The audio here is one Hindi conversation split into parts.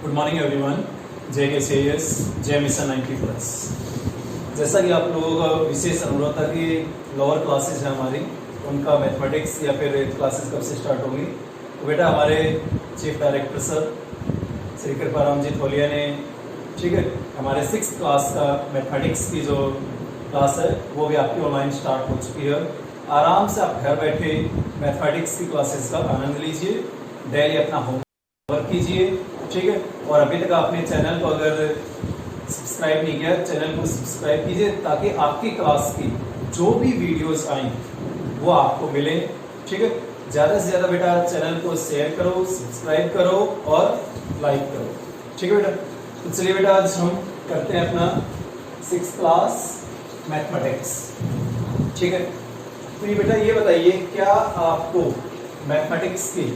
Good morning everyone. जय के सीएस, जय मिशन 90+। जैसा कि आप लोगों का विशेष अनुरोध था कि लोअर क्लासेस हैं हमारी, उनका मैथमेटिक्स या फिर क्लासेस कब से स्टार्ट होंगी, तो बेटा हमारे chief director sir Shri Kriparam ji Tholiya ने, ठीक है, हमारे 6th क्लास का मैथमेटिक्स की जो क्लास है वो भी आपकी ऑनलाइन स्टार्ट हो चुकी है। आराम से आप घर बैठे मैथमेटिक्स की क्लासेस का आनंद लीजिए, डेली अपना होमवर्क कीजिए, ठीक है। और अभी तक आपने चैनल को अगर सब्सक्राइब नहीं किया, चैनल को सब्सक्राइब कीजिए ताकि आपकी क्लास की जो भी वीडियोस आए वो आपको मिले, ठीक है। ज़्यादा से ज़्यादा बेटा चैनल को शेयर करो, सब्सक्राइब करो और लाइक करो, ठीक है बेटा। तो चलिए बेटा आज हम करते हैं अपना 6th क्लास मैथमेटिक्स, ठीक है। तो ये बेटा ये बताइए, क्या आपको मैथमेटिक्स की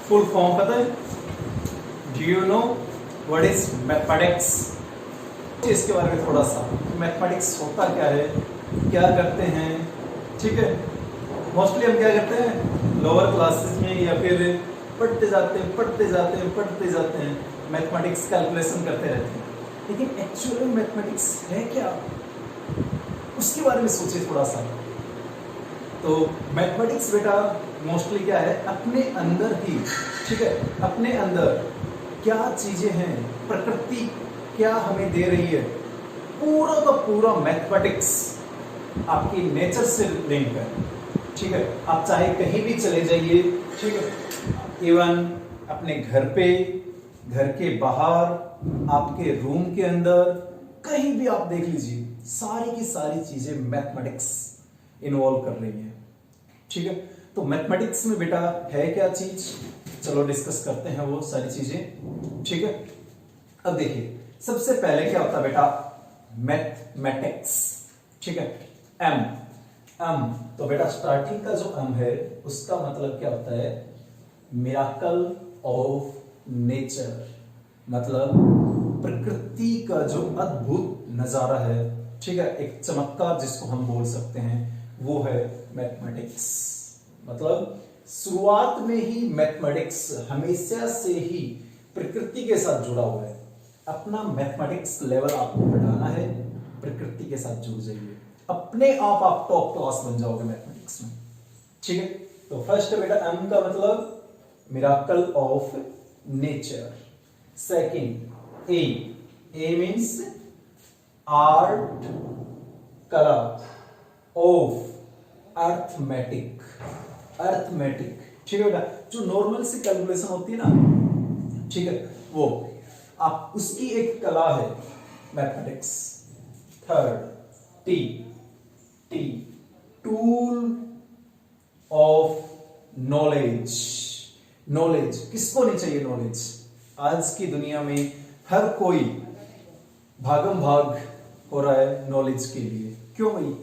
फुल फॉर्म पता है? Do you know what is mathematics? इसके बारे में थोड़ा सा, मैथमेटिक्स होता क्या है, क्या करते हैं, ठीक है। मोस्टली हम क्या करते हैं लोअर क्लासेस में या फिर पढ़ते जाते हैं मैथमेटिक्स कैलकुलेशन करते रहते हैं, लेकिन एक्चुअली मैथमेटिक्स है क्या, उसके बारे में सोचिए थोड़ा सा। तो मैथमेटिक्स बेटा मोस्टली क्या है, अपने अंदर ही, ठीक है, अपने अंदर क्या चीजें हैं, प्रकृति क्या हमें दे रही है, पूरा का पूरा मैथमेटिक्स आपकी नेचर से लिंक है, ठीक है। आप चाहे कहीं भी चले जाइए, ठीक है, इवन अपने घर पे, घर के बाहर, आपके रूम के अंदर, कहीं भी आप देख लीजिए, सारी की सारी चीजें मैथमेटिक्स इन्वॉल्व कर रही है, ठीक है। तो मैथमेटिक्स में बेटा है क्या चीज, चलो डिस्कस करते हैं वो सारी चीजें, ठीक है। अब देखिए सबसे पहले क्या होता है बेटा मैथमेटिक्स, ठीक है। एम तो बेटा स्टार्टिंग का जो एम है उसका मतलब क्या होता है, मिराकल ऑफ नेचर, मतलब प्रकृति का जो अद्भुत नजारा है, ठीक है, एक चमत्कार जिसको हम बोल सकते हैं, वो है मैथमेटिक्स। मतलब शुरुआत में ही मैथमेटिक्स हमेशा से ही प्रकृति के साथ जुड़ा हुआ है। अपना मैथमेटिक्स लेवल आपको बढ़ाना है, प्रकृति के साथ जुड़ जाइए, अपने आप टॉप क्लास बन जाओगे मैथमेटिक्स में, ठीक है। तो फर्स्ट बेटा एम का मतलब miracle of nature. Second A means art, कला ऑफ अर्थमेटिक, ठीक है बेटा। जो नॉर्मल से कैलकुलेशन होती है ना, ठीक है, वो आप उसकी एक कला है mathematics. Third T tool of knowledge किसको नहीं चाहिए नॉलेज? आज की दुनिया में हर कोई भागम भाग हो रहा है नॉलेज के लिए। क्यों भाई?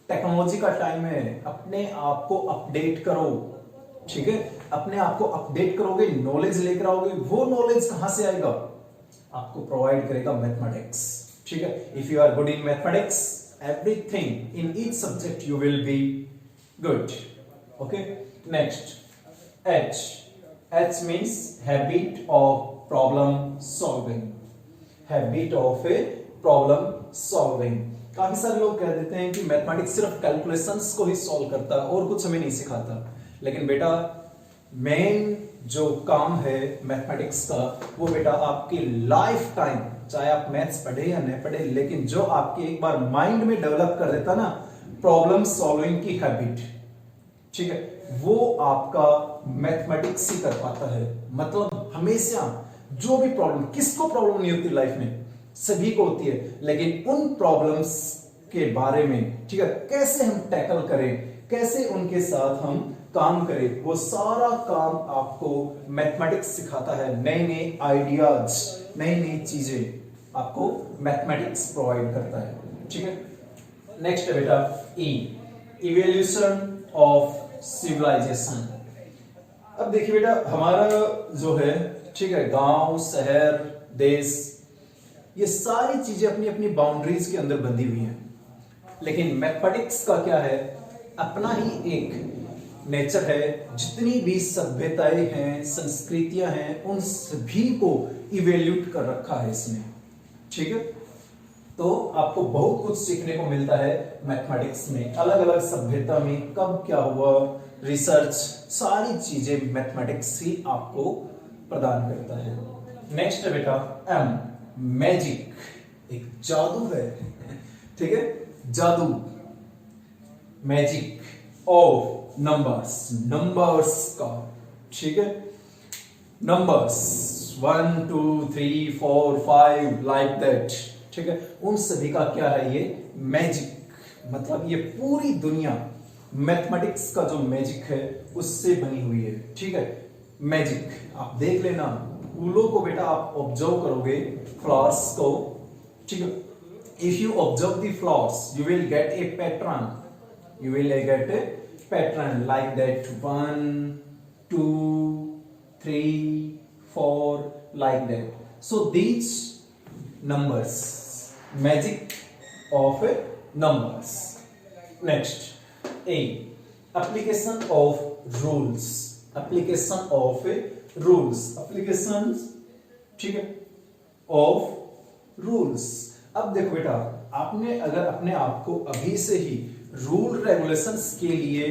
टेक्नोलॉजी का टाइम है, अपने आप को अपडेट करो, ठीक है। अपने आप को अपडेट करोगे, नॉलेज लेकर आओगे, वो नॉलेज कहां से आएगा? आपको प्रोवाइड करेगा मैथमेटिक्स, ठीक है। If you are good in mathematics, everything in each subject you will be good, okay. Next H means habit of problem solving, काफी सारे लोग कह देते हैं कि मैथमेटिक्स सिर्फ कैलकुलेशंस को ही सॉल्व करता है और कुछ हमें नहीं सिखाता, लेकिन बेटा मेन जो काम है मैथमेटिक्स का, वो बेटा आपकी लाइफ टाइम, चाहे आप मैथ्स पढ़े या नहीं पढ़े, लेकिन जो आपके एक बार माइंड में डेवलप कर देता ना प्रॉब्लम सॉल्विंग की हैबिट, ठीक है, वो आपका मैथमेटिक्स ही कर पाता है। मतलब हमेशा जो भी प्रॉब्लम, किसको प्रॉब्लम नहीं होती लाइफ में, सभी को होती है, लेकिन उन प्रॉब्लम्स के बारे में, ठीक है, कैसे हम टैकल करें, कैसे उनके साथ हम काम करें, वो सारा काम आपको मैथमेटिक्स सिखाता है। नए नए आइडियाज, नई नई चीजें आपको मैथमेटिक्स प्रोवाइड करता है, ठीक है। नेक्स्ट है बेटा इवोल्यूशन ऑफ सिविलाइजेशन। अब देखिए बेटा हमारा जो है, ठीक है, गांव, शहर, देश, ये सारी चीजें अपनी अपनी बाउंड्रीज के अंदर बंधी हुई हैं, लेकिन मैथमेटिक्स का क्या है, अपना ही एक नेचर है, जितनी भी सभ्यताएं हैं, संस्कृतियां हैं, उन सभी को इवेल्यूट कर रखा है इसने। ठीक है, तो आपको बहुत कुछ सीखने को मिलता है मैथमेटिक्स में। अलग अलग सभ्यता में कब क्या हुआ, रिसर्च, सारी चीजें मैथमेटिक्स ही आपको प्रदान करता है। नेक्स्ट है बेटा एम, मैजिक, एक जादू है। ठीक है, जादू, मैजिक ऑफ नंबर्स, नंबर्स का। ठीक है, नंबर्स 1 2 3 4 5 लाइक दैट। ठीक है, उन सभी का क्या है ये मैजिक। मतलब ये पूरी दुनिया मैथमेटिक्स का जो मैजिक है उससे बनी हुई है। ठीक है, मैजिक आप देख लेना, फूलों को बेटा आप ऑब्जर्व करोगे, फ्लावर्स को। ठीक है, if you observe the flowers you will get A pattern, you will get a pattern like that 1 2 3 4 like that. So these numbers, magic of numbers. Next, A, application of rules, application of rules, applications, ठीक है, of rules। अब देखो बेटा, आपने अगर अपने आप को अभी से ही रूल रेगुलेशंस के लिए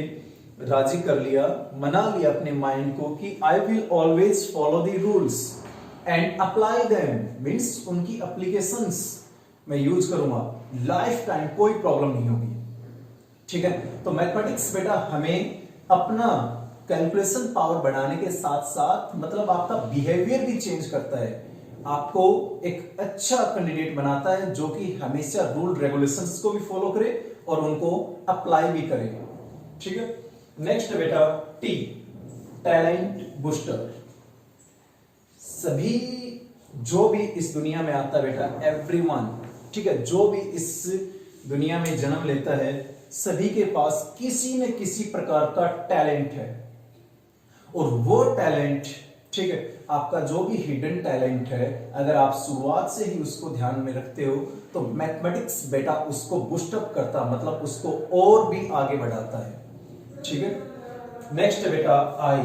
राजी कर लिया, मना लिया अपने माइंड को कि I will always follow the rules and apply them, means उनकी एप्लीकेशंस मैं यूज करूंगा, लाइफ टाइम कोई प्रॉब्लम नहीं होगी। ठीक है, तो मैथमेटिक्स बेटा हमें अपना कैलकुलेशन पावर बढ़ाने के साथ साथ मतलब आपका बिहेवियर भी चेंज करता है, आपको एक अच्छा कैंडिडेट बनाता है जो कि हमेशा रूल रेगुलेशंस को भी फॉलो करे और उनको अप्लाई भी करे। ठीक है, नेक्स्ट बेटा टी, टैलेंट बूस्टर। सभी जो भी इस दुनिया में आता है बेटा, एवरीवन, ठीक है, जो भी इस दुनिया में जन्म लेता है सभी के पास किसी न किसी प्रकार का टैलेंट है। और वो टैलेंट, ठीक है, आपका जो भी हिडन टैलेंट है, अगर आप शुरुआत से ही उसको ध्यान में रखते हो तो मैथमेटिक्स बेटा उसको बूस्टअप करता, मतलब उसको और भी आगे बढ़ाता है। ठीक है, नेक्स्ट बेटा आई,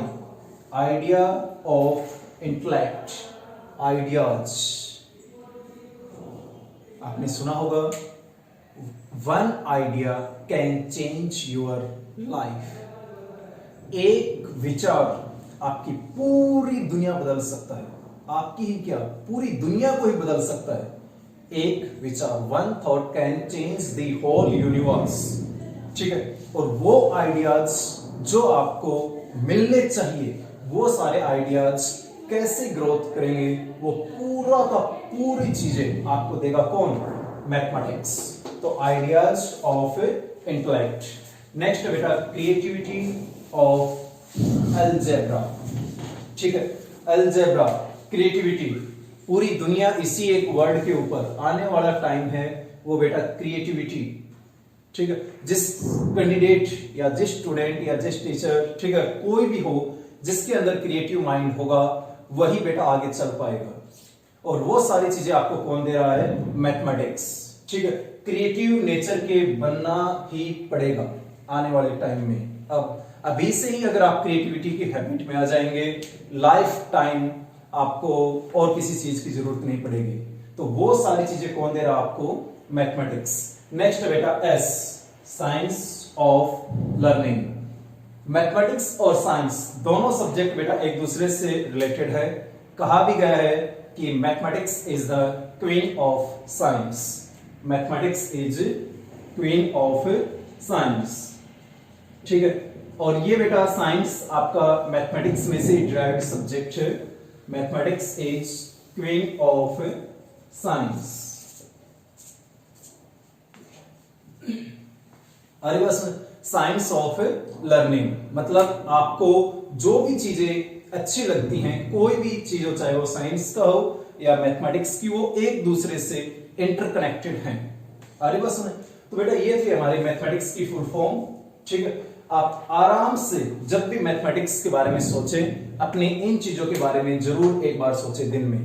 आइडिया ऑफ इंटेलेक्ट, आइडियाज। आपने सुना होगा one idea can change your life. एक विचार आपकी पूरी दुनिया बदल सकता है, आपकी ही क्या पूरी दुनिया को ही बदल सकता है। एक विचार, one thought can change the whole universe. ठीक है, और वो आइडियाज जो आपको मिलने चाहिए, वो सारे आइडियाज कैसे ग्रोथ करेंगे, वो पूरा का पूरी चीजें आपको देगा कौन, मैथमेटिक्स। तो आइडियाज ऑफ इंटेलेक्ट। नेक्स्ट बेटा क्रिएटिविटी ऑफ अलजेब्रा। ठीक है, अलजेब्रा, क्रिएटिविटी, पूरी दुनिया इसी एक वर्ड के ऊपर, आने वाला टाइम है वो बेटा क्रिएटिविटी। ठीक है, जिस कैंडिडेट या जिस स्टूडेंट या जिस टीचर, ठीक है, कोई भी हो जिसके अंदर क्रिएटिव माइंड होगा वही बेटा आगे चल पाएगा। और वो सारी चीजें आपको कौन दे रहा है, मैथमेटिक्स। ठीक है, क्रिएटिव नेचर के बनना ही पड़ेगा आने वाले टाइम में। अब अभी से ही अगर आप क्रिएटिविटी की हैबिट में आ जाएंगे, लाइफ टाइम आपको और किसी चीज की जरूरत नहीं पड़ेगी। तो वो सारी चीजें कौन दे रहा आपको, मैथमेटिक्स। नेक्स्ट बेटा S, science of learning. Mathematics और साइंस दोनों सब्जेक्ट बेटा एक दूसरे से रिलेटेड है। कहा भी गया है कि mathematics is the queen of science, mathematics is queen of science. ठीक है, और ये बेटा साइंस आपका मैथमेटिक्स में से डिराइव्ड सब्जेक्ट है। Mathematics is queen of science. अरे बस साइंस ऑफ लर्निंग, मतलब आपको जो भी चीजें अच्छी लगती हैं, कोई भी चीज हो, चाहे वो साइंस का हो या मैथमेटिक्स की, वो एक दूसरे से इंटरकनेक्टेड हैं। अरे बस तो बेटा ये थी हमारी मैथमेटिक्स की फुल फॉर्म। ठीक है, आप आराम से जब भी मैथमेटिक्स के बारे में सोचें, अपने इन चीजों के बारे में जरूर एक बार सोचें दिन में।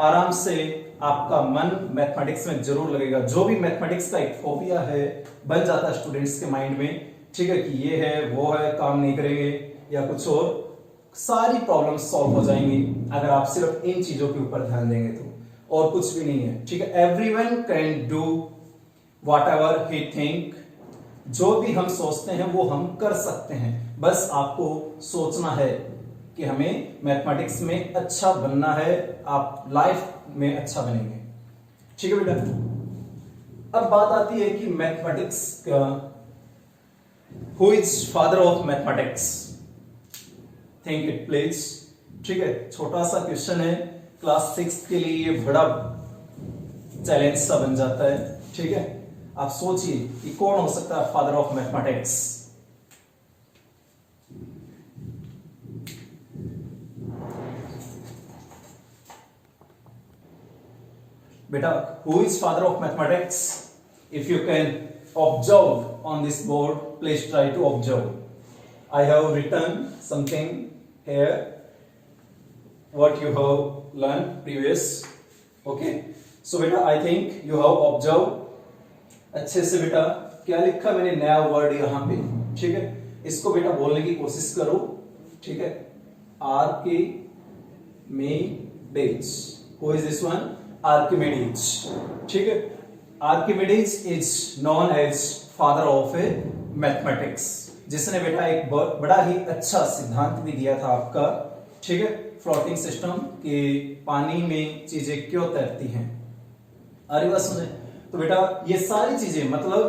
आराम से आपका मन मैथमेटिक्स में जरूर लगेगा। जो भी मैथमेटिक्स का एक फोबिया है बन जाता है स्टूडेंट्स के माइंड में, ठीक है, कि ये है वो है, काम नहीं करेंगे या कुछ और, सारी प्रॉब्लम्स सॉल्व हो जाएंगी अगर आप सिर्फ इन चीजों के ऊपर ध्यान देंगे तो, और कुछ भी नहीं है। ठीक है, everyone can do what ever he think, जो भी हम सोचते हैं वो हम कर सकते हैं, बस आपको सोचना है कि हमें मैथमेटिक्स में अच्छा बनना है, आप लाइफ में अच्छा बनेंगे। ठीक है बेटा, अब बात आती है कि मैथमेटिक्स का who is father of mathematics, think it please. ठीक है, छोटा सा क्वेश्चन है, क्लास 6 के लिए ये बड़ा चैलेंज सा बन जाता है। ठीक है, आप सोचिए कि कौन हो सकता है फादर ऑफ मैथमेटिक्स। बेटा, who is father of mathematics? If you can observe on this board, please try to observe. I have written something here, what you have learned previous. Okay, so बेटा I think you have observed अच्छे से। बेटा क्या लिखा मैंने, नया वर्ड यहाँ पे। ठीक है, इसको बेटा बोलने की कोशिश करो। ठीक है, Archimedes, who is this one? Archimedes. ठीक है, Archimedes is known as father of a mathematics, जिसने बेटा एक बड़ा ही अच्छा सिद्धांत भी दिया था आपका। ठीक है, फ्लोटिंग सिस्टम, कि पानी में चीजें क्यों तैरती हैं। अरे बस सुने, तो बेटा ये सारी चीजें, मतलब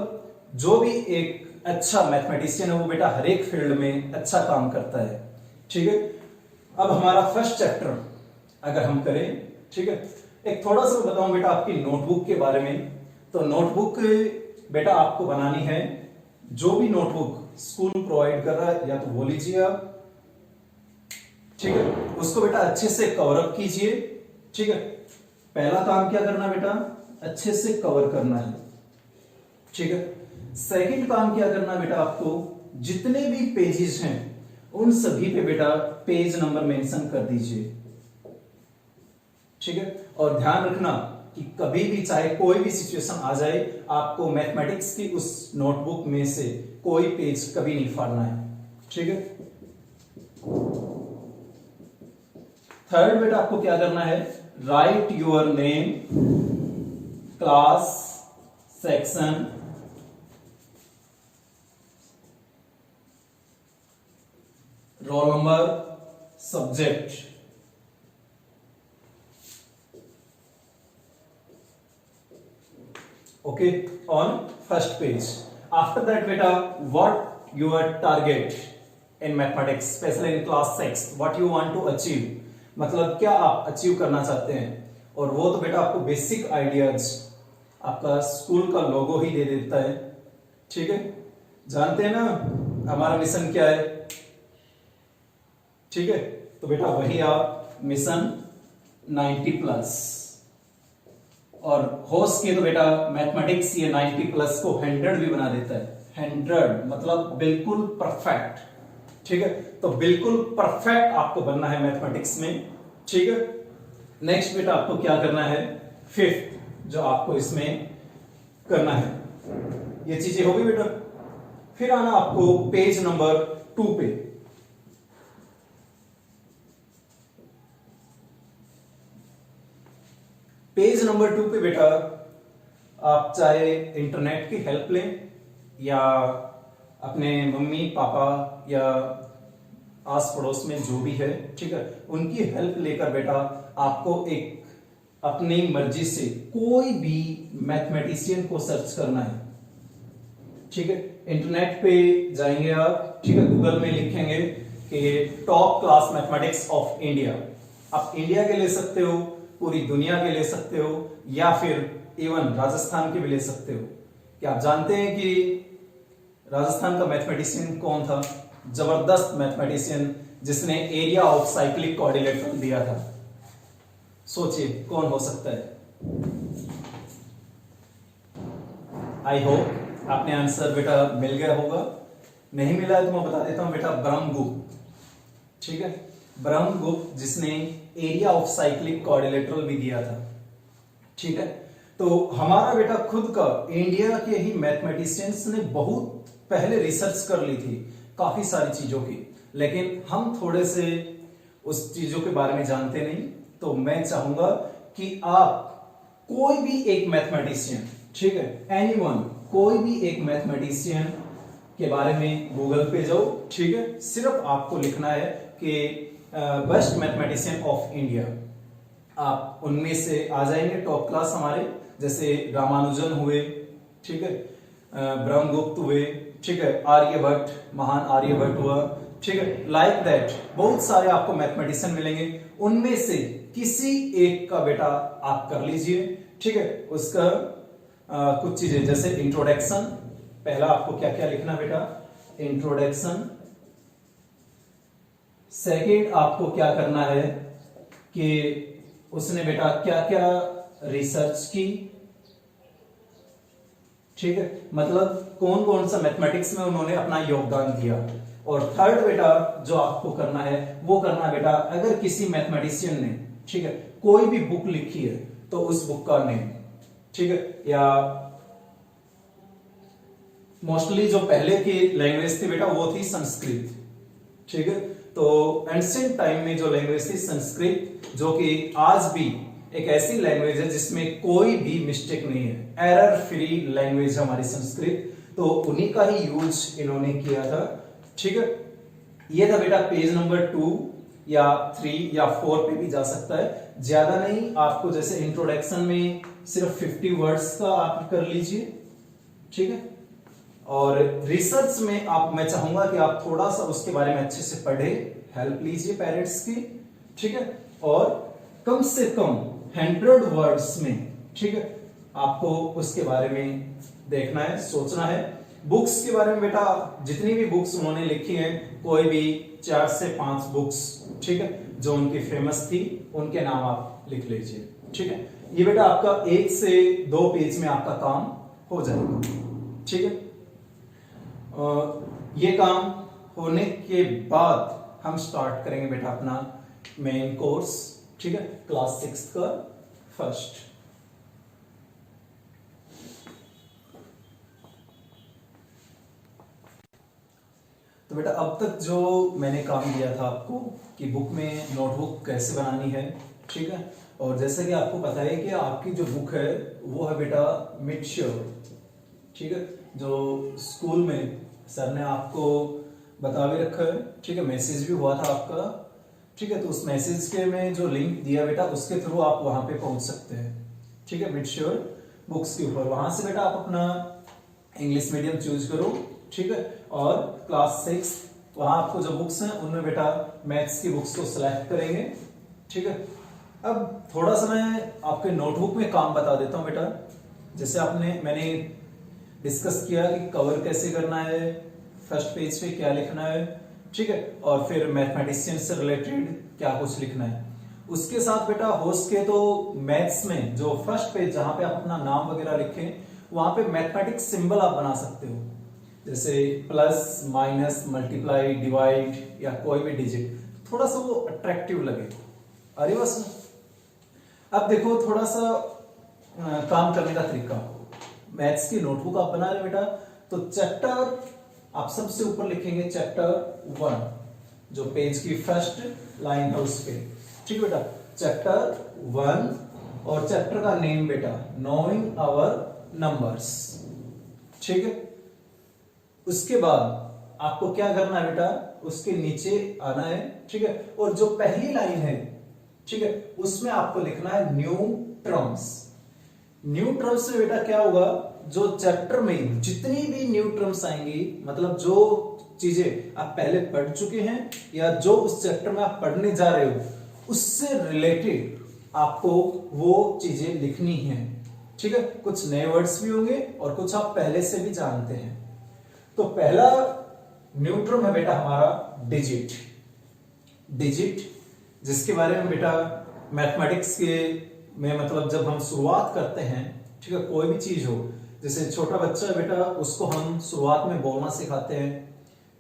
जो भी एक अच्छा मैथमेटिशियन है वो बेटा हर एक फील्ड में अच्छा काम करता है। ठीक है, अब हमारा फर्स्ट चैप्टर अगर हम करें, ठीक है, एक थोड़ा सा बताऊं बेटा आपकी नोटबुक के बारे में। तो नोटबुक बेटा आपको बनानी है, जो भी नोटबुक स्कूल प्रोवाइड कर रहा है या तो वो लीजिए आप। ठीक है, उसको बेटा अच्छे से कवर अप कीजिए। ठीक है, पहला काम क्या करना बेटा, अच्छे से कवर करना है। ठीक है, सेकंड काम क्या करना बेटा, आपको जितने भी पेजेस हैं उन सभी पे बेटा पेज नंबर मेंशन कर दीजिए। ठीक है, और ध्यान रखना कि कभी भी चाहे कोई भी सिचुएशन आ जाए, आपको मैथमेटिक्स की उस नोटबुक में से कोई पेज कभी नहीं फाड़ना है। ठीक है, थर्ड बेटा आपको क्या करना है, right your name, class, section, roll number, subject. Okay, on first page. After that beta, what your target in mathematics, especially in class 6, what you want to achieve, मतलब क्या आप अचीव करना चाहते हैं। और वो तो बेटा आपको बेसिक आइडियाज आपका स्कूल का लोगो ही दे देता है। ठीक है, जानते हैं ना हमारा मिशन क्या है। ठीक है, तो बेटा वही आप मिशन 90+, और हो सके तो बेटा मैथमेटिक्स ये 90+ को 100 भी बना देता है। 100 मतलब बिल्कुल परफेक्ट। ठीक है, तो बिल्कुल परफेक्ट आपको बनना है मैथमेटिक्स में। ठीक है, नेक्स्ट बेटा आपको क्या करना है, फिफ्थ जो आपको इसमें करना है, ये चीजें होगी बेटा। फिर आना आपको पेज नंबर 2 पे। पेज नंबर 2 पे बेटा आप चाहे इंटरनेट की हेल्प लें या अपने मम्मी पापा या आस पड़ोस में जो भी है, ठीक है, उनकी हेल्प लेकर बेटा आपको एक अपनी मर्जी से कोई भी मैथमेटिशियन को सर्च करना है। ठीक है, इंटरनेट पे जाएंगे आप। ठीक है, गूगल में लिखेंगे कि top class mathematics of India. आप इंडिया के ले सकते हो, पूरी दुनिया के ले सकते हो, या फिर इवन राजस्थान के भी ले सकते हो। क्या आप जानते हैं कि राजस्थान का मैथमेटिशियन कौन था? जबरदस्त मैथमेटिशियन जिसने एरिया ऑफ साइक्लिक कोऑर्डिनेटर दिया था। सोचिए कौन हो सकता है। आई होप आपने आंसर बेटा मिल गया होगा। नहीं मिला है तो मैं बता देता हूं बेटा, ब्रह्मगुप्त। ठीक है, ब्रह्मगुप्त जिसने एरिया ऑफ साइक्लिक कोऑर्डिनेटर भी दिया था। ठीक है, तो हमारा बेटा खुद का इंडिया के ही मैथमेटिशियंस ने बहुत पहले रिसर्च कर ली थी काफी सारी चीजों की, लेकिन हम थोड़े से उस चीजों के बारे में जानते नहीं। तो मैं चाहूंगा कि आप कोई भी एक मैथमेटिशियन, ठीक है, एनीवन, कोई भी एक मैथमेटिशियन के बारे में गूगल पे जाओ, ठीक है, सिर्फ आपको लिखना है कि बेस्ट मैथमेटिशियन ऑफ इंडिया, आप उनमें से आ जाएंगे टॉप क्लास हमारे, जैसे रामानुजन हुए, ठीक है, ब्रह्मगुप्त हुए, ठीक है, आर्यभट्ट, महान आर्यभट्ट हुआ, ठीक है, लाइक दैट बहुत सारे आपको मैथमेटिशियन मिलेंगे, उनमें से किसी एक का बेटा आप कर लीजिए, ठीक है। उसका कुछ चीजें जैसे इंट्रोडक्शन, पहला आपको क्या क्या लिखना बेटा, इंट्रोडक्शन। सेकंड आपको क्या करना है कि उसने बेटा क्या क्या रिसर्च की, ठीक है, मतलब कौन कौन सा मैथमेटिक्स में उन्होंने अपना योगदान दिया। और थर्ड बेटा जो आपको करना है वो करना है बेटा, अगर किसी मैथमेटिशियन ने, ठीक है, कोई भी बुक लिखी है तो उस बुक का नेम, ठीक है, या मोस्टली जो पहले की लैंग्वेज थी बेटा वो थी संस्कृत, ठीक है। तो एंशिएंट टाइम में जो लैंग्वेज थी संस्कृत, जो कि आज भी एक ऐसी लैंग्वेज है जिसमें कोई भी मिस्टेक नहीं है, एरर फ्री लैंग्वेज हमारी संस्कृत, तो उन्हीं का ही यूज इन्होंने किया था, ठीक है। ये था बेटा पेज नंबर 2 या 3 या 4 पे भी जा सकता है, ज्यादा नहीं, आपको जैसे इंट्रोडक्शन में सिर्फ 50 वर्ड्स का आप कर लीजिए, ठीक है। और रिसर्च में आप, मैं चाहूंगा कि आप थोड़ा सा उसके बारे में अच्छे से पढ़े, हेल्प लीजिए पेरेंट्स की, ठीक है, और कम से कम 100 वर्ड्स में, ठीक है, आपको उसके बारे में देखना है, सोचना है। बुक्स के बारे में बेटा जितनी भी बुक्स उन्होंने लिखी हैं, कोई भी 4 से 5 बुक्स, ठीक है, जो उनकी फेमस थी उनके नाम आप लिख लीजिए, ठीक है। ये बेटा आपका 1 से 2 पेज में आपका काम हो जाएगा, ठीक है। ये काम होने के बाद हम स्टार्ट करेंगे बेटा अपना मेन कोर्स, ठीक है, क्लास 6 का फर्स्ट। तो बेटा अब तक जो मैंने काम दिया था आपको कि बुक में नोटबुक कैसे बनानी है, ठीक है, और जैसे कि आपको पता है कि आपकी जो बुक है वो है बेटा मिडश्योर, ठीक है, जो स्कूल में सर ने आपको बता भी रखा है, ठीक है, मैसेज भी हुआ था आपका, ठीक है। तो उस मैसेज के में जो लिंक दिया बेटा उसके थ्रू आप वहां पे पहुंच सकते हैं, ठीक है, मिडश्योर बुक्स के ऊपर, वहां से बेटा आप अपना इंग्लिश मीडियम चूज करो, ठीक है, और क्लास 6 वहां आपको जो बुक्स हैं उनमें बेटा मैथ्स की बुक्स को सिलेक्ट करेंगे, ठीक है। अब थोड़ा सा मैं आपके नोटबुक में काम बता देता हूं बेटा, जैसे मैंने डिस्कस किया कि कवर कैसे करना है, फर्स्ट पेज पे क्या लिखना है, ठीक है, और फिर मैथमेटिशियन से रिलेटेड क्या कुछ लिखना है। उसके साथ बेटा हो सके तो मैथ्स में जो फर्स्ट पेज जहां पे आप अपना नाम वगैरह लिखें, वहां पे मैथमेटिक्स सिंबल आप बना सकते हो, जैसे प्लस, माइनस, मल्टीप्लाई, डिवाइड या कोई भी डिजिट, थोड़ा सा वो अट्रैक्टिव लगे। अरे बस अब देखो थोड़ा सा काम करने का तरीका, मैथ्स की नोटबुक आप बना रहे बेटा, तो चैप्टर आप सबसे ऊपर लिखेंगे चैप्टर 1, जो पेज की फर्स्ट लाइन है उस पे, ठीक है बेटा, चैप्टर 1, और चैप्टर का नेम बेटा नोइंग आवर नंबर्स, ठीक है। उसके बाद आपको क्या करना है बेटा, उसके नीचे आना है, ठीक है, और जो पहली लाइन है, ठीक है, उसमें आपको लिखना है न्यू टर्म्स। न्यू टर्म्स से बेटा क्या होगा, जो चैप्टर में जितनी भी न्यू टर्म्स आएंगी, मतलब जो चीजें आप पहले पढ़ चुके हैं या जो उस चैप्टर में आप पढ़ने जा रहे हो उससे रिलेटेड आपको वो चीजें लिखनी है, ठीक है। कुछ नए वर्ड्स भी होंगे और कुछ आप पहले से भी जानते हैं। तो पहला न्यू टर्म है बेटा हमारा डिजिट, डिजिट जिसके बारे में बेटा मैथमेटिक्स के में, मतलब जब हम शुरुआत करते हैं, ठीक है, कोई भी चीज हो, जैसे छोटा बच्चा है बेटा उसको हम शुरुआत में बोलना सिखाते हैं,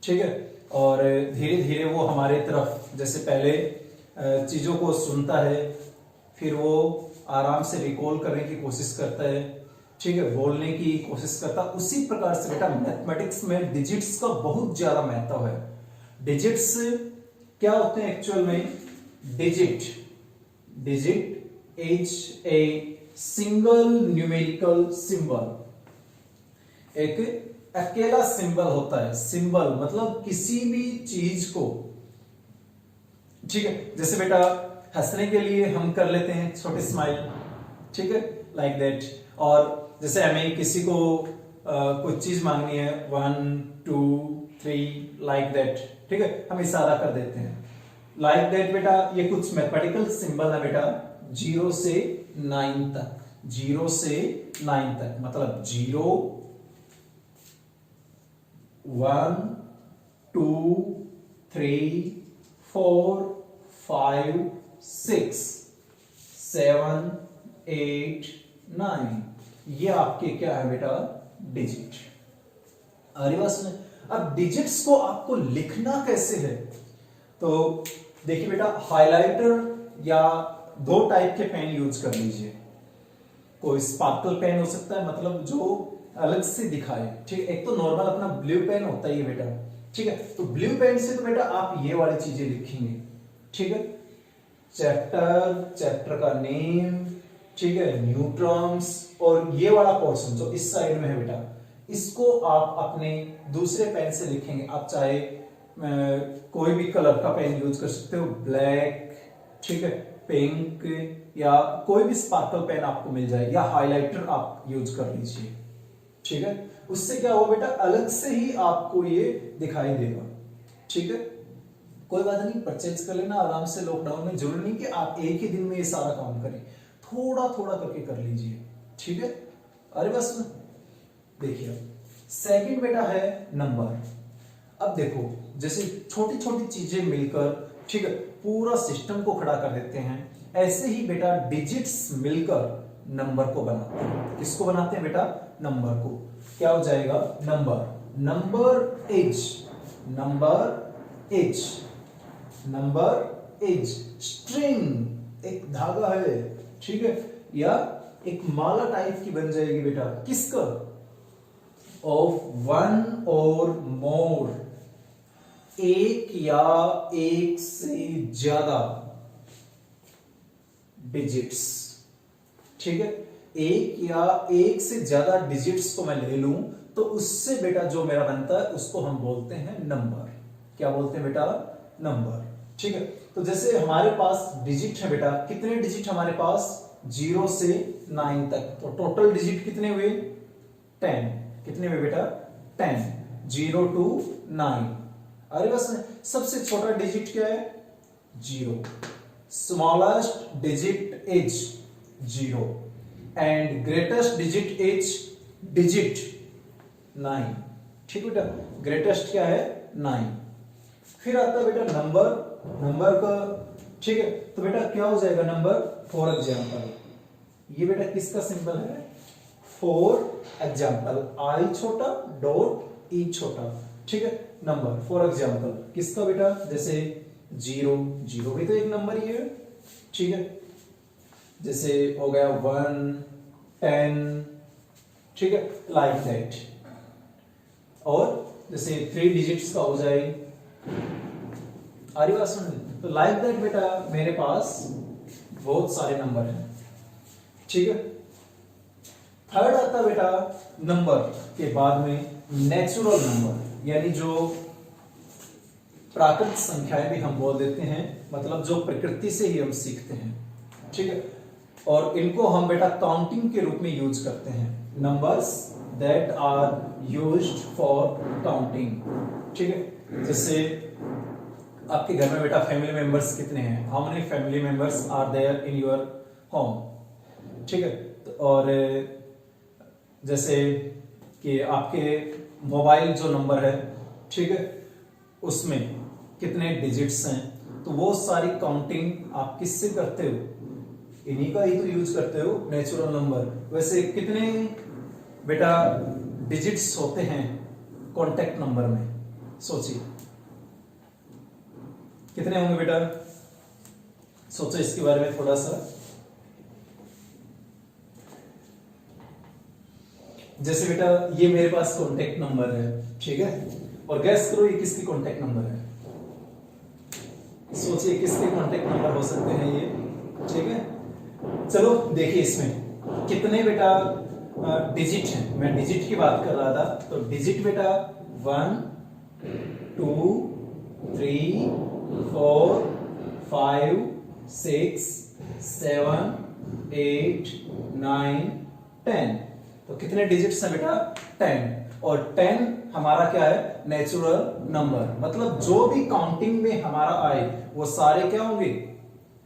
ठीक है, और धीरे धीरे वो हमारे तरफ जैसे पहले चीजों को सुनता है, फिर वो आराम से रिकॉल करने की कोशिश करता है, ठीक है, बोलने की कोशिश करता है, उसी प्रकार से बेटा मैथमेटिक्स में डिजिट्स का बहुत ज्यादा महत्व है। डिजिट्स क्या होते हैं एक्चुअल में? Digit is a single numerical symbol, एक अकेला सिंबल होता है। सिंबल मतलब किसी भी चीज को, ठीक है, जैसे बेटा हंसने के लिए हम कर लेते हैं छोटे स्माइल, ठीक है, लाइक दैट। और जैसे हमें किसी को कुछ चीज मांगनी है, 1 2 3 लाइक दैट, ठीक है, हम इशारा कर देते हैं लाइक दैट। बेटा ये कुछ मैथमेटिकल सिंबल है बेटा, 0 से 9 तक, 0 से 9 तक, मतलब 0 1 2 3 4 5 6 7 8 9, ये आपके क्या है बेटा? डिजिट। अरे बस में अब डिजिट्स को आपको लिखना कैसे है? तो देखिए बेटा, हाइलाइटर या 2 टाइप के पेन यूज कर लीजिए। कोई स्पार्कल पेन हो सकता है, मतलब जो अलग से दिखाए, ठीक है। एक तो नॉर्मल अपना ब्लू पेन होता ही है बेटा, ठीक है। तो ब्लू पेन से तो बेटा आप ये वाली चीजें लिखेंगे, ठीक है, चैप्टर का नेम, ठीक है, न्यूट्रॉन्स, और ये वाला पोर्शन जो इस साइड में है बेटा, इसको आप अपने दूसरे पेन से लिखेंगे। आप चाहे कोई भी कलर का पेन यूज कर सकते हो, ब्लैक, ठीक है, पिंक, या कोई भी स्पार्कल पेन आपको मिल जाए, या हाइलाइटर आप यूज कर लीजिए, ठीक है। उससे क्या होगा बेटा, अलग से ही आपको ये दिखाई देगा, ठीक है। कोई बात नहीं, परचेज कर लेना आराम से। लॉकडाउन में जरूरी नहीं कि आप एक ही दिन में ये सारा काम करें, थोड़ा थोड़ा करके कर लीजिए, ठीक है। अरे बस देखिए, सेकंड बेटा है नंबर। अब देखो, जैसे छोटी छोटी चीजें मिलकर, ठीक है, पूरा सिस्टम को खड़ा कर देते हैं, ऐसे ही बेटा डिजिट्स मिलकर नंबर को बनाते हैं। किसको बनाते हैं बेटा? नंबर को। क्या हो जाएगा? नंबर इज स्ट्रिंग, एक धागा है, ठीक है, या एक माला टाइप की बन जाएगी बेटा, किसका? ऑफ 1 और मोर, एक या एक से ज्यादा डिजिट्स, ठीक है। एक या एक से ज्यादा डिजिट्स को मैं ले लूं तो उससे बेटा जो मेरा बनता है उसको हम बोलते हैं नंबर। क्या बोलते हैं बेटा? नंबर, ठीक है। तो जैसे हमारे पास डिजिट है बेटा, कितने डिजिट हमारे पास? 0 से 9 तक, तो टोटल डिजिट कितने हुए? 10। कितने हुए बेटा? 10, 0 to 9। अरे बस, सबसे छोटा डिजिट क्या है? 0। Smallest digit is 0 and greatest digit is digit 9, ठीक बेटा। ग्रेटेस्ट क्या है? 9। फिर आता है बेटा नंबर का, ठीक है। तो बेटा क्या हो जाएगा नंबर? फॉर एग्जाम्पल, ये बेटा किसका सिंबल है? फॉर एग्जाम्पल, आई छोटा, डॉट ई छोटा, ठीक है। नंबर फॉर एग्जाम्पल किसका बेटा? जैसे 0 भी तो एक नंबर ही है, ठीक है। जैसे हो गया 1, 10, ठीक है, लाइक दैट। और जैसे 3 डिजिट्स का हो जाए, आरी बात सुन। तो लाइक दैट बेटा मेरे पास बहुत सारे नंबर हैं, ठीक है। थर्ड आता बेटा नंबर के बाद में नेचुरल नंबर, यानी जो प्राकृतिक संख्याएं भी हम बोल देते हैं, मतलब जो प्रकृति से ही हम सीखते हैं, ठीक है। और इनको हम बेटा काउंटिंग के रूप में यूज करते हैं, numbers that are used for counting, ठीक है। जैसे आपके घर में बेटा फैमिली मेंबर्स कितने हैं? How many family members are there in your home, ठीक है। और जैसे कि आपके मोबाइल जो नंबर है, ठीक है, उसमें कितने डिजिट्स हैं, तो वो सारी काउंटिंग आप किससे करते हो? इन्हीं का ही तो यूज करते हो, नेचुरल नंबर। वैसे कितने बेटा डिजिट्स होते हैं कॉन्टेक्ट नंबर में? सोचिए कितने होंगे बेटा? सोचो इसके बारे में थोड़ा सा। जैसे बेटा ये मेरे पास कॉन्टेक्ट नंबर है, ठीक है, और गैस करो ये किसकी कॉन्टेक्ट नंबर है। सोचिए किसके कॉन्टेक्ट नंबर हो सकते हैं ये, ठीक है। चलो देखिए इसमें कितने बेटा डिजिट हैं, मैं डिजिट की बात कर रहा था। तो डिजिट बेटा 1 2 3 4 5 6 7 8 9 10। तो कितने डिजिट्स हैं बेटा 10। और 10 हमारा क्या है, नेचुरल नंबर, मतलब जो भी काउंटिंग में हमारा आए वो सारे क्या होंगे,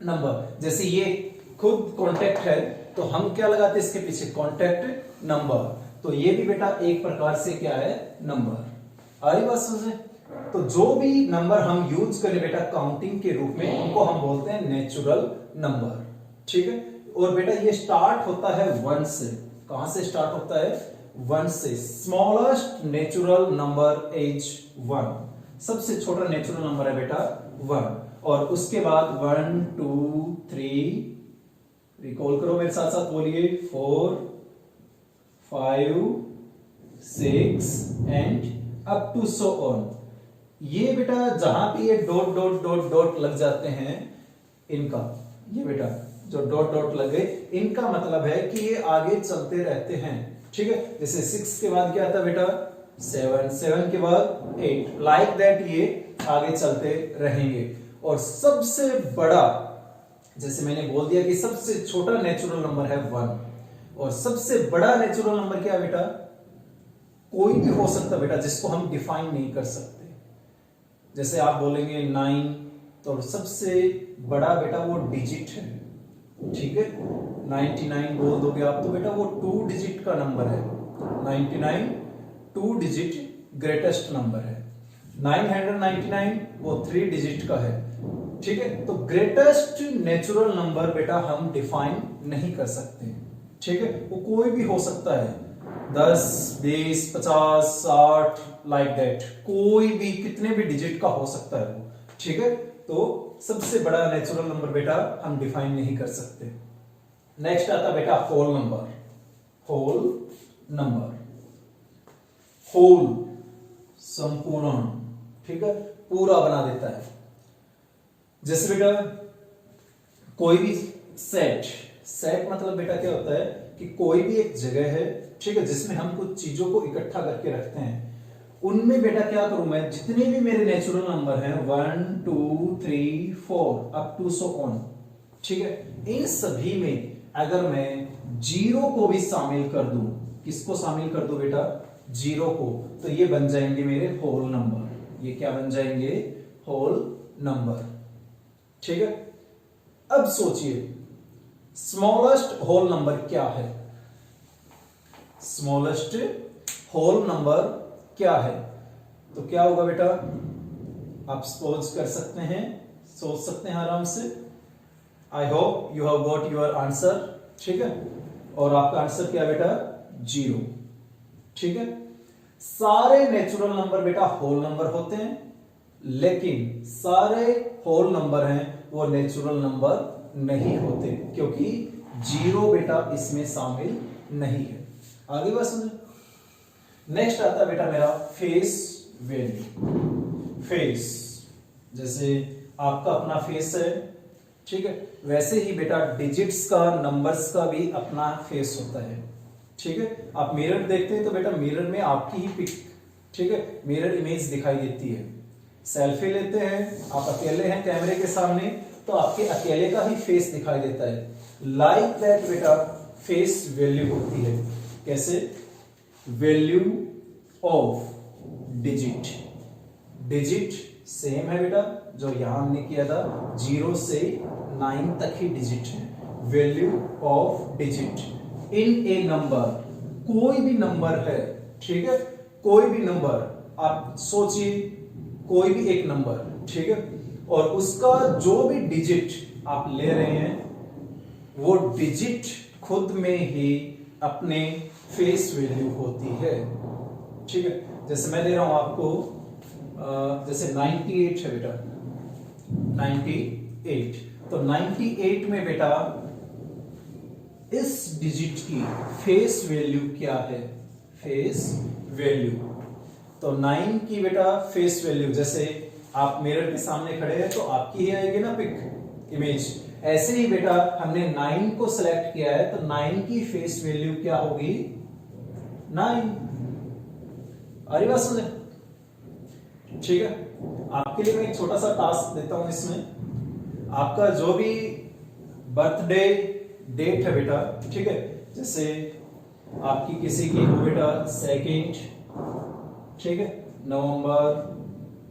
नंबर। जैसे ये खुद कॉन्टेक्ट है तो हम क्या लगाते हैं इसके पीछे, कॉन्टेक्ट नंबर। तो ये भी बेटा एक प्रकार से क्या है, नंबर। आई बात समझे। तो जो भी नंबर हम यूज करें बेटा काउंटिंग के रूप में उनको हम बोलते हैं नेचुरल नंबर, ठीक है। और बेटा ये स्टार्ट होता है 1 से। कहां से स्टार्ट होता है, 1 से। स्मॉलेस्ट नेचुरल नंबर इज 1, सबसे छोटा नेचुरल नंबर है बेटा 1। और उसके बाद 1 2 3, रिकॉल करो मेरे साथ साथ, बोलिए 4 5 6 and up to so on. ये बेटा जहां पे ये डॉट डॉट डॉट डॉट लग जाते हैं, इनका ये बेटा जो डॉट डॉट लग गए, इनका मतलब है कि ये आगे चलते रहते हैं, ठीक है। जैसे 6 के बाद क्या आता है बेटा 7, 7 के बाद 8, लाइक दैट ये आगे चलते रहेंगे। और सबसे बड़ा, जैसे मैंने बोल दिया कि सबसे छोटा नेचुरल नंबर है 1, और सबसे बड़ा नेचुरल नंबर क्या बेटा, कोई भी हो सकता बेटा जिसको हम डिफाइन नहीं कर सकते। जैसे आप बोलेंगे 9, तो सबसे बड़ा बेटा वो डिजिट है, ठीक है। 99 बोल दोगे आप तो बेटा वो 2 डिजिट का नंबर है। 99 2 डिजिट ग्रेटेस्ट नंबर है। 999 वो 3 डिजिट का है, ठीक है। तो ग्रेटेस्ट नेचुरल नंबर बेटा हम डिफाइन नहीं कर सकते, ठीक है। वो कोई भी हो सकता है, 10 20 50 60, लाइक दैट, कोई भी कितने भी डिजिट का हो सकता है वो, ठीक है। तो सबसे बड़ा नेचुरल नंबर बेटा हम डिफाइन नहीं कर सकते। नेक्स्ट आता बेटा whole number. Whole number, whole संपूर्ण, ठीक है, पूरा बना देता है। जैसे बेटा कोई भी सेट, सेट मतलब बेटा क्या होता है कि कोई भी एक जगह है, ठीक है, जिसमें हम कुछ चीजों को इकट्ठा करके रखते हैं। उनमें बेटा क्या करूं मैं, जितने भी मेरे नेचुरल नंबर हैं 1 2 3 4 अप टू सो ऑन, ठीक है, इन सभी में अगर मैं जीरो को भी शामिल कर दूं, किसको शामिल कर दूं बेटा, जीरो को, तो ये बन जाएंगे मेरे होल नंबर। ये क्या बन जाएंगे, होल नंबर, ठीक है। अब सोचिए स्मॉलेस्ट होल नंबर क्या है, स्मॉलेस्ट होल नंबर क्या है। तो क्या होगा बेटा, आप सपोज कर सकते हैं, सोच सकते हैं आराम से। I hope you have got your answer, ठीक है। और आपका आंसर क्या बेटा, 0, ठीक है। सारे नेचुरल नंबर बेटा होल नंबर होते हैं, लेकिन सारे होल नंबर हैं वो नेचुरल नंबर नहीं होते, क्योंकि 0 बेटा इसमें शामिल नहीं है। आगे बात समझ। नेक्स्ट आता है बेटा मेरा फेस वैल्यू। फेस, जैसे आपका अपना फेस है, ठीक है, वैसे ही बेटा डिजिट्स का, नंबर्स का भी अपना फेस होता है, ठीक है। आप मिरर देखते हैं तो बेटा मिरर में आपकी ही पिक, ठीक है, मिरर इमेज दिखाई देती है। सेल्फी लेते हैं, आप अकेले हैं कैमरे के सामने, तो आपके अकेले का ही फेस दिखाई देता है। लाइक दैट बेटा फेस वैल्यू होती है। कैसे, value of digit, digit same है बेटा जो यहां हमने किया था, 0 से 9 तक ही डिजिट है। Value of digit in A number, कोई भी नंबर है, ठीक है, कोई भी नंबर, आप सोचिए कोई भी एक नंबर, ठीक है, और उसका जो भी डिजिट आप ले रहे हैं वो डिजिट खुद में ही अपने फेस वैल्यू होती है, ठीक है। जैसे मैं दे रहा हूं आपको, जैसे 98 है बेटा, 98, तो 98 में बेटा इस डिजिट की फेस वैल्यू क्या है, फेस वैल्यू। तो 9 की बेटा फेस वैल्यू, जैसे आप मिरर के सामने खड़े हैं तो आपकी ही आएगी ना पिक इमेज, ऐसे ही बेटा हमने 9 को सिलेक्ट किया है तो 9 की फेस वैल्यू क्या होगी 9। अरे बात समझे? ठीक है, आपके लिए मैं एक छोटा सा टास्क देता हूं इसमें। आपका जो भी बर्थडे डेट है बेटा, ठीक है, जैसे आपकी किसी की हो बेटा 2, ठीक है, नवंबर,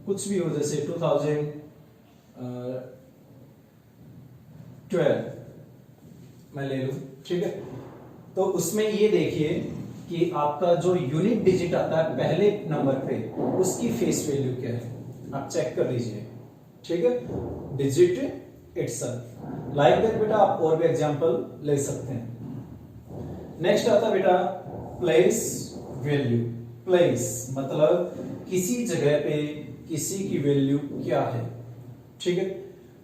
कुछ भी हो, जैसे 2012 मैं ले लूं, ठीक है। तो उसमें ये देखिए कि आपका जो यूनिट डिजिट आता है पहले नंबर पे, उसकी फेस वैल्यू क्या है, आप चेक कर लीजिए, ठीक है, डिजिट इटसेल्फ। लाइक दैट बेटा आप और भी एग्जांपल ले सकते हैं। नेक्स्ट आता बेटा प्लेस वैल्यू। प्लेस मतलब किसी जगह पे किसी की वैल्यू क्या है, ठीक है।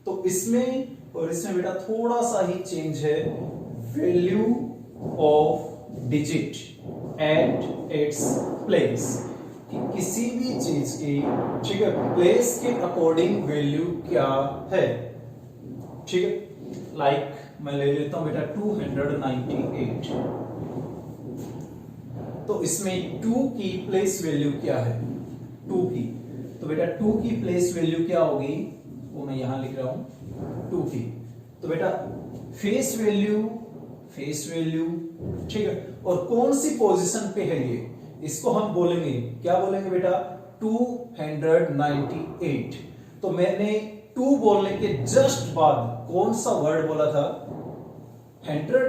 तो इसमें और इसमें बेटा थोड़ा सा ही चेंज है, value of digit at its place, कि किसी भी चीज की, ठीक है, प्लेस के अकॉर्डिंग वैल्यू क्या है, ठीक है। लाइक मैं ले लेता हूं बेटा 298, तो इसमें 2 की प्लेस वैल्यू क्या है, 2 की, तो बेटा 2 की प्लेस वैल्यू क्या होगी, वो मैं यहां लिख रहा हूं 2 की। तो बेटा फेस वैल्यू, फेस वैल्यू, ठीक है, और कौन सी पोजीशन पे है ये, इसको हम बोलेंगे, क्या बोलेंगे बेटा 298। तो मैंने 2 बोलने के जस्ट बाद कौन सा वर्ड बोला था, 100,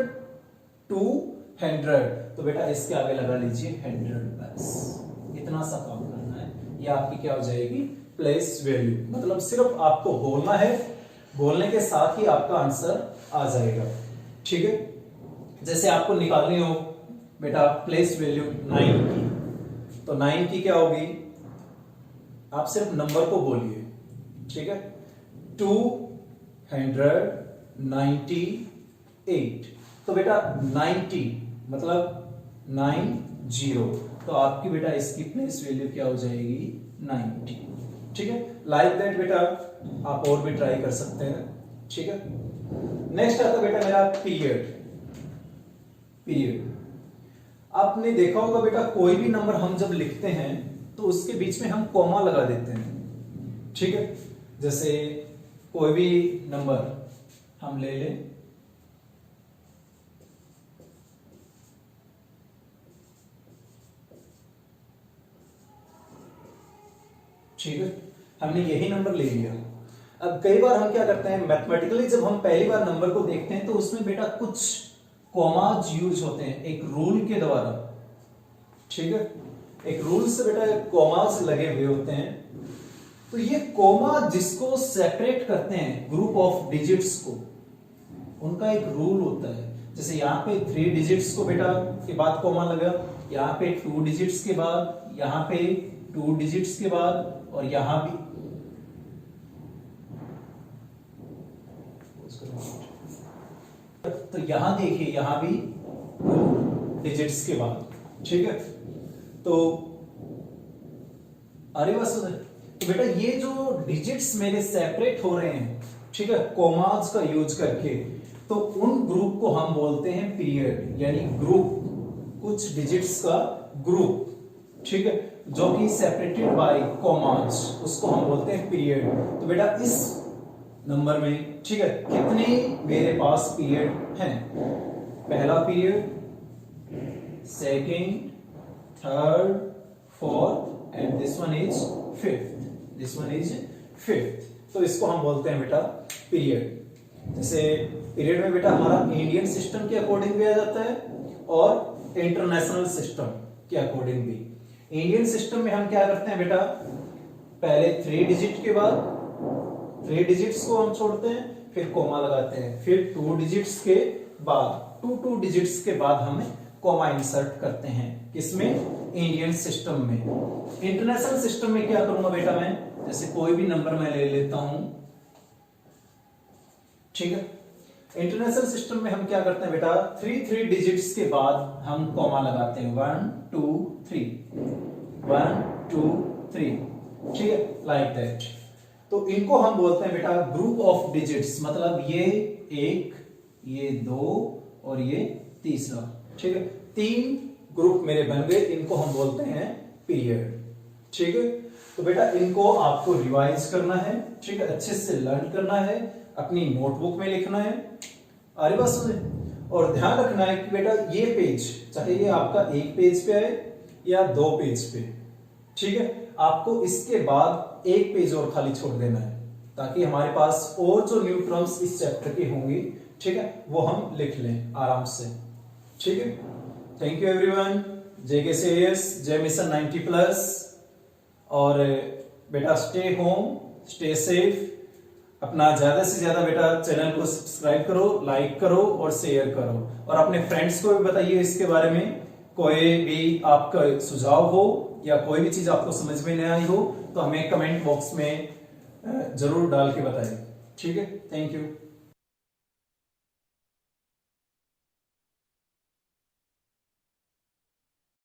200, तो बेटा इसके आगे लगा लीजिए 100, बस इतना सा काम करना है, ये आपकी क्या हो जाएगी प्लेस वैल्यू। मतलब सिर्फ आपको बोलना है, बोलने के साथ ही आपका आंसर आ जाएगा, ठीक है। जैसे आपको निकालनी हो बेटा प्लेस वैल्यू 9 की, तो 9 की क्या होगी, आप सिर्फ नंबर को बोलिए, ठीक है, 298। तो बेटा 90 मतलब 90, तो आपकी बेटा इसकी प्लेस वैल्यू क्या हो जाएगी 90, ठीक है। लाइक दैट बेटा आप और भी ट्राई कर सकते हैं, ठीक है। नेक्स्ट आता बेटा मेरा पीरियड। पीरियड आपने देखा होगा बेटा, कोई भी नंबर हम जब लिखते हैं तो उसके बीच में हम कॉमा लगा देते हैं, ठीक है। जैसे कोई भी नंबर हम ले लें, ठीक है, हमने यही नंबर ले लिया। अब कई बार हम क्या करते हैं, मैथमेटिकली जब हम पहली बार नंबर को देखते हैं तो उसमें बेटा कुछ कॉमाज यूज होते हैं एक रूल के द्वारा, ठीक है, एक रूल से बेटा कॉमाज लगे हुए होते हैं। तो ये कॉमा जिसको सेपरेट करते हैं ग्रुप ऑफ डिजिट्स को, उनका एक रूल होता है। जैसे यहाँ पे 3 डिजिट्स को बेटा के बाद कॉमा लगा, यहाँ पे 2 डिजिट्स के बाद, यहाँ पे 2 डिजिट्स के बाद, और यहां भी तो यहां देखिए यहां भी 2 डिजिट्स के बाद, ठीक है। तो अरे बस, तो बेटा ये जो डिजिट्स मेरे सेपरेट हो रहे हैं, ठीक है, कॉमाज का यूज करके, तो उन ग्रुप को हम बोलते हैं पीरियड, यानी ग्रुप, कुछ डिजिट्स का ग्रुप, ठीक है, जो कि सेपरेटेड बाय कॉमाज, उसको हम बोलते हैं पीरियड। तो बेटा इस नंबर में, ठीक है, कितने मेरे पास पीरियड हैं, पहला period, second, third, fourth, and this one is fifth, this one is fifth. तो इसको हम बोलते हैं बेटा पीरियड। जैसे पीरियड में बेटा हमारा इंडियन सिस्टम के अकॉर्डिंग भी आ जाता है और इंटरनेशनल सिस्टम के अकॉर्डिंग भी। इंडियन सिस्टम में हम क्या करते हैं बेटा, पहले 3 डिजिट के बाद 3 डिजिट्स को हम छोड़ते हैं, फिर कोमा लगाते हैं, फिर 2 डिजिट्स के बाद 2 डिजिट्स के बाद हम कोमा इंसर्ट करते हैं, किसमें, इंडियन सिस्टम में। इंटरनेशनल सिस्टम में क्या करूंगा बेटा मैं, जैसे कोई भी नंबर मैं ले लेता हूं, ठीक है, इंटरनेशनल सिस्टम में हम क्या करते हैं बेटा, 3 डिजिट्स के बाद हम कॉमा लगाते हैं, 1 2 3 1 2 3, ठीक है, लाइक दैट। तो इनको हम बोलते हैं बेटा ग्रुप ऑफ डिजिट्स, मतलब ये 1, ये 2 और ये तीसरा, ठीक है, 3 ग्रुप मेरे बन गए, इनको हम बोलते हैं पीरियड, ठीक है। तो बेटा इनको आपको रिवाइज करना है, ठीक है, अच्छे से लर्न करना है, अपनी नोटबुक में लिखना है, अरे बस। और ध्यान रखना है कि बेटा ये पेज, चाहे ये आपका 1 पेज पे आए या 2 पेज पे, ठीक है, आपको इसके बाद 1 पेज और खाली छोड़ देना है, ताकि हमारे पास और जो न्यू टर्म्स इस चैप्टर की होंगी, ठीक है, वो हम लिख लें आराम से, ठीक है। Thank you everyone. JKCAS, जय मिशन 90+। और बेटा स्टे होम, स्टे सेफ, अपना ज्यादा से ज्यादा बेटा चैनल को सब्सक्राइब करो, लाइक करो और शेयर करो, और अपने फ्रेंड्स को भी बताइए इसके बारे में। कोई भी आपका सुझाव हो या कोई भी चीज आपको समझ में नहीं आई हो तो हमें कमेंट बॉक्स में जरूर डाल के बताइए, ठीक है। Thank you.